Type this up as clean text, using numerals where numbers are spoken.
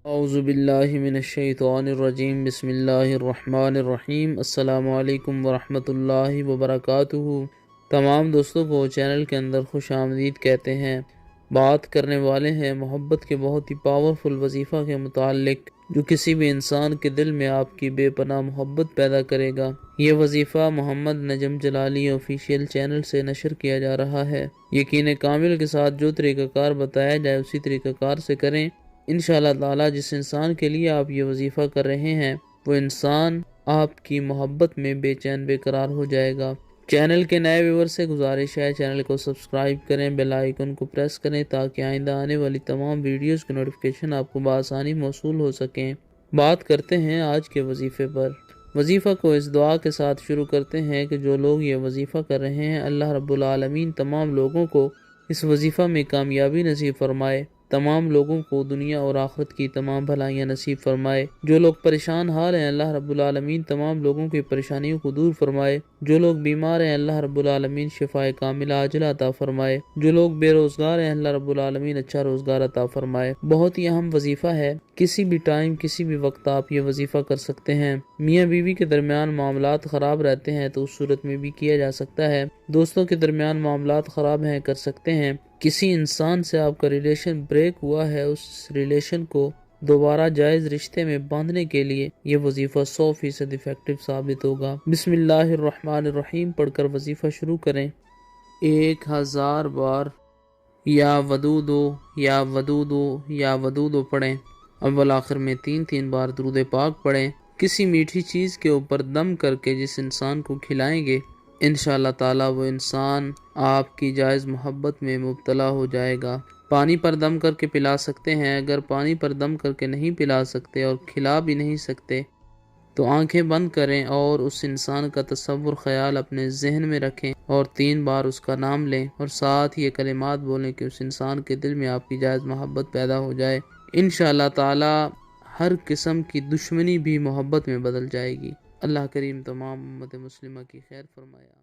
اعوذ باللہ من الشیطان الرجیم بسم اللہ الرحمن الرحیم السلام علیکم ورحمۃ اللہ وبرکاتہ۔ تمام دوستوں کو چینل کے اندر خوش آمدید کہتے ہیں۔ بات کرنے والے ہیں محبت کے بہت ہی پاورفل وظیفہ کے متعلق، جو کسی بھی انسان کے دل میں آپ کی بے پناہ محبت پیدا کرے گا۔ یہ وظیفہ محمد نجم جلالی آفیشیل چینل سے نشر کیا جا رہا ہے۔ یقین کامل کے ساتھ جو طریقہ کار بتایا جائے اسی طریقہ کار سے کریں۔ انشاءاللہ تعالی جس انسان کے لیے آپ یہ وظیفہ کر رہے ہیں وہ انسان آپ کی محبت میں بے چین بے قرار ہو جائے گا۔ چینل کے نئے ویور سے گزارش ہے چینل کو سبسکرائب کریں، بیل آئیکن کو پریس کریں تاکہ آئندہ آنے والی تمام ویڈیوز کی نوٹیفیکیشن آپ کو بآسانی موصول ہو سکیں۔ بات کرتے ہیں آج کے وظیفے پر۔ وظیفہ کو اس دعا کے ساتھ شروع کرتے ہیں کہ جو لوگ یہ وظیفہ کر رہے ہیں اللہ رب العالمین تمام لوگوں کو اس وظیفہ میں کامیابی نصیب فرمائے، تمام لوگوں کو دنیا اور آخرت کی تمام بھلائیاں نصیب فرمائے۔ جو لوگ پریشان حال ہیں اللہ رب العالمین تمام لوگوں کی پریشانیوں کو دور فرمائے۔ جو لوگ بیمار ہیں اللہ رب العالمین شفائے کاملہ عاجلہ عطا فرمائے۔ جو لوگ بے روزگار ہیں اللہ رب العالمین اچھا روزگار عطا فرمائے۔ بہت ہی اہم وظیفہ ہے، کسی بھی ٹائم کسی بھی وقت آپ یہ وظیفہ کر سکتے ہیں۔ میاں بیوی کے درمیان معاملات خراب رہتے ہیں تو اس صورت میں بھی کیا جا سکتا ہے۔ دوستوں کے درمیان معاملات خراب ہیں کر سکتے ہیں۔ کسی انسان سے آپ کا ریلیشن بریک ہوا ہے، اس ریلیشن کو دوبارہ جائز رشتے میں باندھنے کے لیے یہ وظیفہ 100% افیکٹو ثابت ہوگا۔ بسم اللہ الرحمن الرحیم پڑھ کر وظیفہ شروع کریں۔ 1000 بار یا ودودو یا ودودو یا ودودو پڑھیں۔ اول آخر میں 3 بار درود پاک پڑھیں۔ کسی میٹھی چیز کے اوپر دم کر کے جس انسان کو کھلائیں گے انشاءاللہ تعالی وہ انسان آپ کی جائز محبت میں مبتلا ہو جائے گا۔ پانی پر دم کر کے پلا سکتے ہیں، اگر پانی پر دم کر کے نہیں پلا سکتے اور کھلا بھی نہیں سکتے تو آنکھیں بند کریں اور اس انسان کا تصور خیال اپنے ذہن میں رکھیں اور 3 بار اس کا نام لیں اور ساتھ یہ کلمات بولیں کہ اس انسان کے دل میں آپ کی جائز محبت پیدا ہو جائے۔ انشاءاللہ تعالی ہر قسم کی دشمنی بھی محبت میں بدل جائے گی۔ اللہ کریم تمام امت مسلمہ کی خیر فرمایا۔